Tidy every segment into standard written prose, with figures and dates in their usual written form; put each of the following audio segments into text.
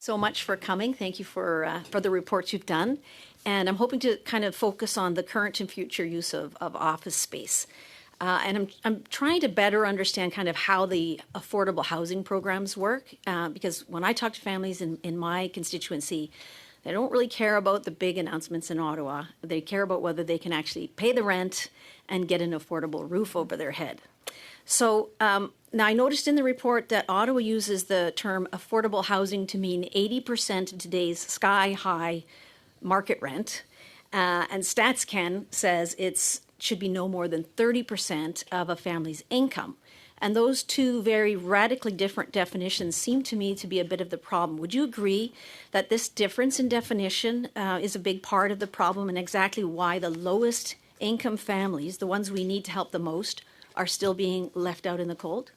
So much for coming. Thank you for the reports you've done. And I'm hoping to kind of focus on the current and future use of office space. And I'm trying to better understand kind of how the affordable housing programs work, because when I talk to families in my constituency, they don't really care about the big announcements in Ottawa. They care about whether they can actually pay the rent and get an affordable roof over their head. So now I noticed in the report that Ottawa uses the term affordable housing to mean 80% of today's sky-high market rent. And StatsCan says it should be no more than 30% of a family's income. And those two very radically different definitions seem to me to be a bit of the problem. Would you agree that this difference in definition is a big part of the problem, and exactly why the lowest income families, the ones we need to help the most, are still being left out in the cold?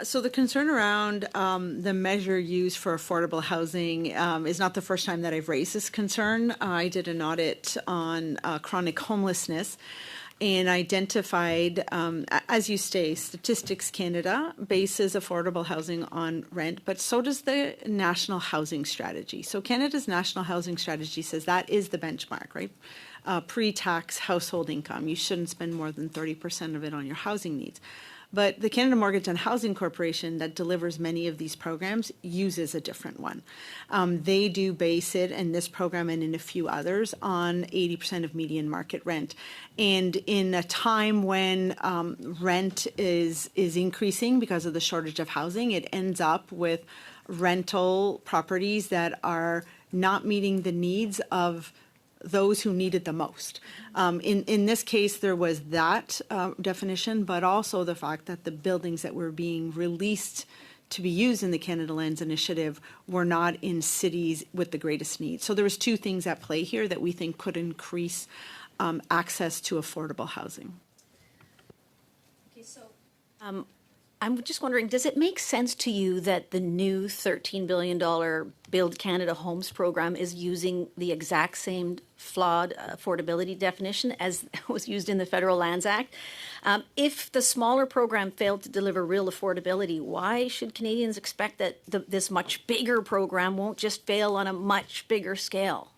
So the concern around the measure used for affordable housing is not the first time that I've raised this concern. I did an audit on chronic homelessness and identified, as you say, Statistics Canada bases affordable housing on rent, but so does the National Housing Strategy. So Canada's National Housing Strategy says that is the benchmark, right? Pre-tax household income. You shouldn't spend more than 30% of it on your housing needs. But the Canada Mortgage and Housing Corporation that delivers many of these programs uses a different one. They do base it in this program and in a few others on 80% of median market rent. And in a time when rent is increasing because of the shortage of housing, it ends up with rental properties that are not meeting the needs of those who need it the most. In this case, there was that definition, but also the fact that the buildings that were being released to be used in the Canada Lands Initiative were not in cities with the greatest needs. So there was two things at play here that we think could increase access to affordable housing. Okay, so I'm just wondering, does it make sense to you that the new $13 billion Build Canada Homes program is using the exact same flawed affordability definition as was used in the Federal Lands Act? If the smaller program failed to deliver real affordability, why should Canadians expect that this much bigger program won't just fail on a much bigger scale?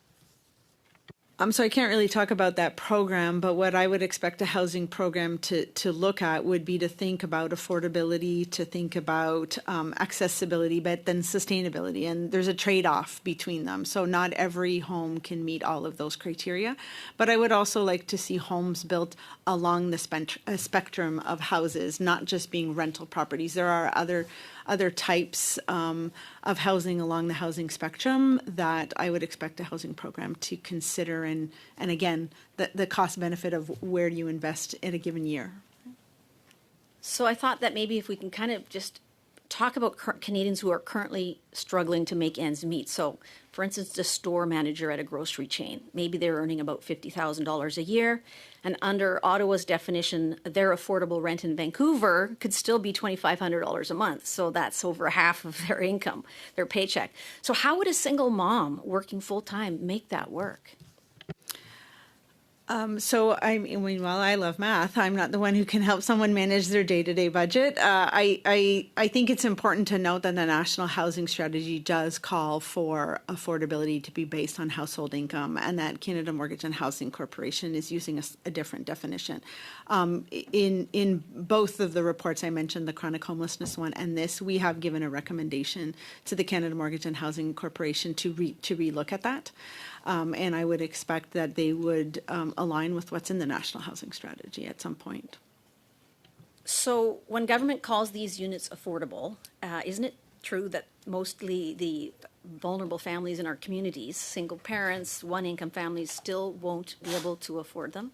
So I can't really talk about that program, but what I would expect a housing program to look at would be to think about affordability, to think about accessibility, but then sustainability. And there's a trade-off between them. So not every home can meet all of those criteria. But I would also like to see homes built along the spectrum of houses, not just being rental properties. There are other types of housing along the housing spectrum that I would expect a housing program to consider, and again, the cost benefit of where you invest in a given year. So I thought that maybe if we can kind of just talk about Canadians who are currently struggling to make ends meet. So, for instance, the store manager at a grocery chain, maybe they're earning about $50,000 a year, and under Ottawa's definition, their affordable rent in Vancouver could still be $2,500 a month. So that's over half of their income, their paycheck. So how would a single mom working full-time make that work? So I mean, while I love math, I'm not the one who can help someone manage their day-to-day budget. I think it's important to note that the National Housing Strategy does call for affordability to be based on household income, and that Canada Mortgage and Housing Corporation is using a different definition. In both of the reports I mentioned, the chronic homelessness one and this, we have given a recommendation to the Canada Mortgage and Housing Corporation to relook at that. And I would expect that they would align with what's in the National Housing Strategy at some point. So when government calls these units affordable, isn't it true that mostly the vulnerable families in our communities, single parents, one-income families, still won't be able to afford them?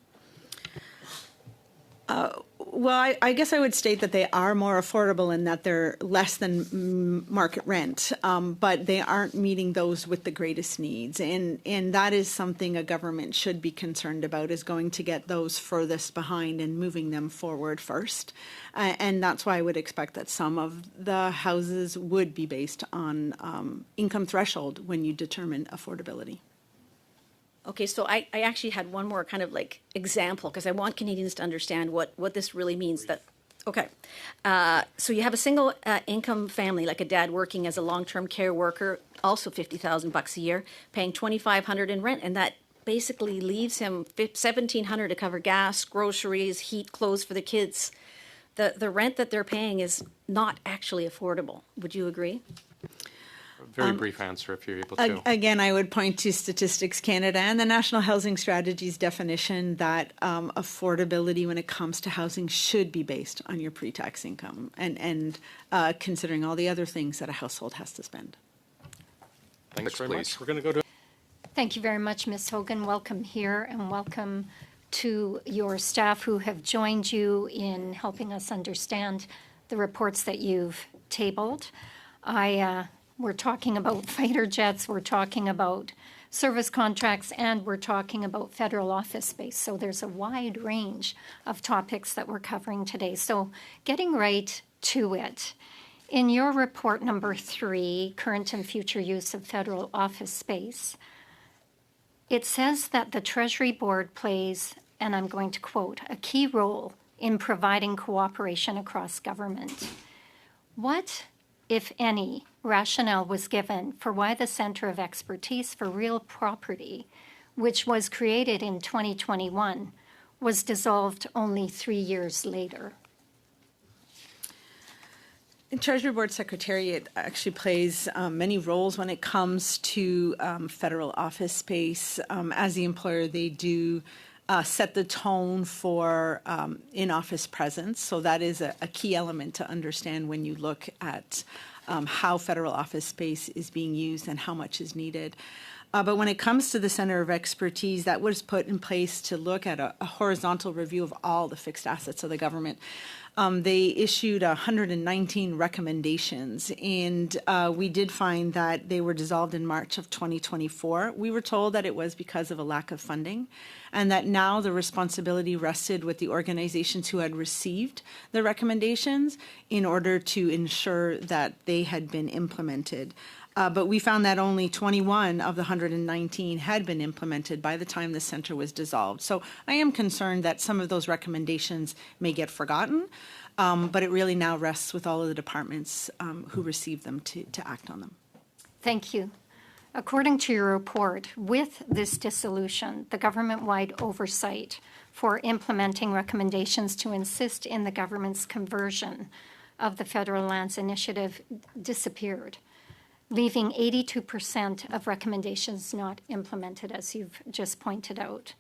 Well, I guess I would state that they are more affordable in that they're less than market rent, but they aren't meeting those with the greatest needs. And that is something a government should be concerned about, is going to get those furthest behind and moving them forward first. And that's why I would expect that some of the houses would be based on income threshold when you determine affordability. Okay, so I actually had one more kind of like example, because I want Canadians to understand what this really means, that Okay. So you have a single income family, like a dad working as a long-term care worker, also $50,000 a year, paying $2,500 in rent, and that basically leaves him $1,700 to cover gas, groceries, heat, clothes for the kids. The rent that they're paying is not actually affordable. Would you agree? Very brief answer if you're able to. Again, I would point to Statistics Canada and the National Housing Strategy's definition that affordability when it comes to housing should be based on your pre-tax income and considering all the other things that a household has to spend. Thanks very please. much. We're going to go to Thank you very much, Ms. Hogan. Welcome here and welcome to your staff who have joined you in helping us understand the reports that you've tabled. We're talking about fighter jets, we're talking about service contracts, and we're talking about federal office space. So there's a wide range of topics that we're covering today. So getting right to it. In your report number 3, Current and Future Use of Federal Office Space, it says that the Treasury Board plays, and I'm going to quote, a key role in providing cooperation across government. What, if any, rationale was given for why the Center of Expertise for Real Property, which was created in 2021, was dissolved only 3 years later? The Treasury Board Secretariat actually plays many roles when it comes to federal office space. As the employer, they do set the tone for in-office presence. So that is a key element to understand when you look at how federal office space is being used and how much is needed. But when it comes to the Center of Expertise, that was put in place to look at a horizontal review of all the fixed assets of the government. They issued 119 recommendations, and we did find that they were dissolved in March of 2024. We were told that it was because of a lack of funding, and that now the responsibility rested with the organizations who had received the recommendations in order to ensure that they had been implemented. But we found that only 21 of the 119 had been implemented by the time the center was dissolved. So I am concerned that some of those recommendations may get forgotten, but it really now rests with all of the departments who received them to act on them. Thank you. According to your report, with this dissolution, the government-wide oversight for implementing recommendations to insist in the government's conversion of the Federal Lands Initiative disappeared, leaving 82% of recommendations not implemented, as you've just pointed out.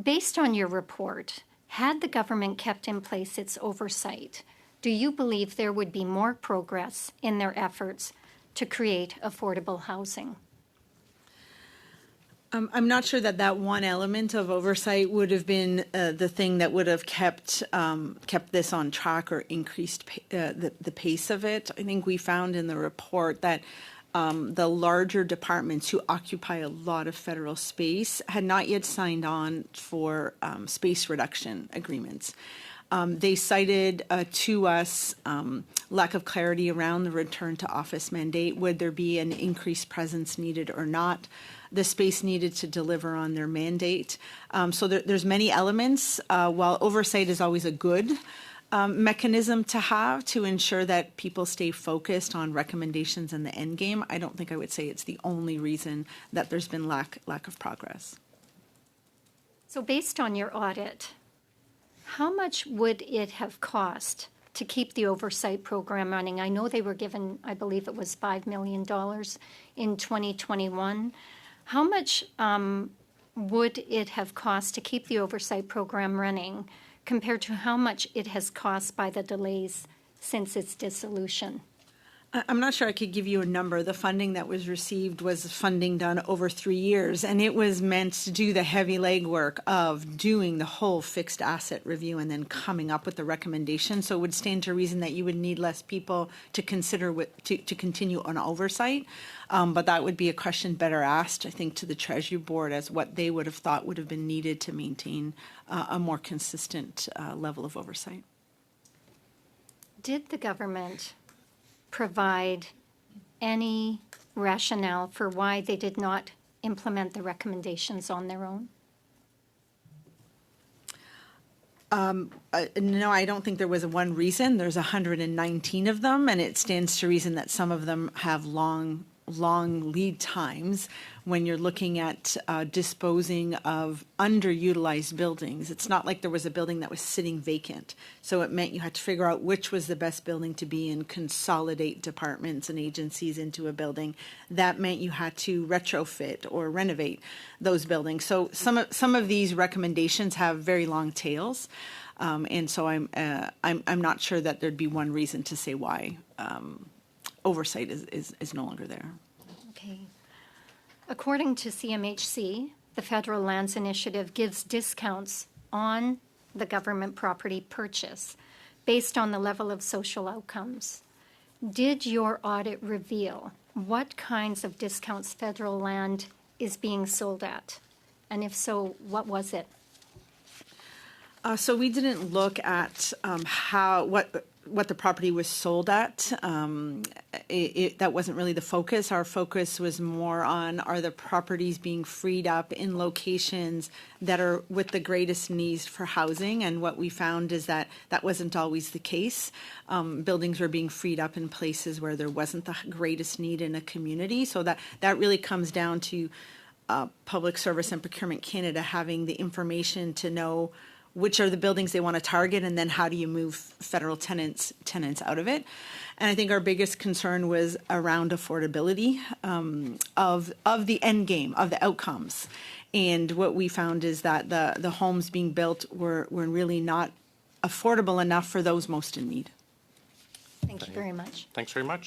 Based on your report, had the government kept in place its oversight, do you believe there would be more progress in their efforts to create affordable housing? I'm not sure that one element of oversight would have been the thing that would have kept this on track or increased the pace of it. I think we found in the report that the larger departments who occupy a lot of federal space had not yet signed on for space reduction agreements. They cited to us lack of clarity around the return to office mandate. Would there be an increased presence needed or not? The space needed to deliver on their mandate. So there's many elements. While oversight is always a good mechanism to have to ensure that people stay focused on recommendations and the end game, I don't think I would say it's the only reason that there's been lack of progress. So based on your audit, how much would it have cost to keep the oversight program running? I know they were given, I believe it was $5 million in 2021. How much would it have cost to keep the oversight program running compared to how much it has cost by the delays since its dissolution? I'm not sure I could give you a number. The funding that was received was funding done over 3 years, and it was meant to do the heavy legwork of doing the whole fixed asset review and then coming up with the recommendation. So it would stand to reason that you would need less people to consider to continue on oversight. But that would be a question better asked, I think, to the Treasury Board as what they would have thought would have been needed to maintain a more consistent level of oversight. Did the government provide any rationale for why they did not implement the recommendations on their own? No, I don't think there was one reason. There's 119 of them, and it stands to reason that some of them have long lead times when you're looking at disposing of underutilized buildings. It's not like there was a building that was sitting vacant. So it meant you had to figure out which was the best building to be in, consolidate departments and agencies into a building. That meant you had to retrofit or renovate those buildings. So some of these recommendations have very long tails. And so I'm not sure that there'd be one reason to say why oversight is no longer there. Okay. According to CMHC, the Federal Lands Initiative gives discounts on the government property purchase based on the level of social outcomes. Did your audit reveal what kinds of discounts federal land is being sold at? And if so, what was it? So we didn't look at what the property was sold at. That wasn't really the focus. Our focus was more on, are the properties being freed up in locations that are with the greatest needs for housing? And what we found is that that wasn't always the case. Buildings were being freed up in places where there wasn't the greatest need in a community. So that really comes down to Public Service and Procurement Canada having the information to know which are the buildings they want to target, and then how do you move federal tenants out of it. And I think our biggest concern was around affordability of the end game, of the outcomes. And what we found is that the homes being built were really not affordable enough for those most in need. Thank you very much. Thanks very much.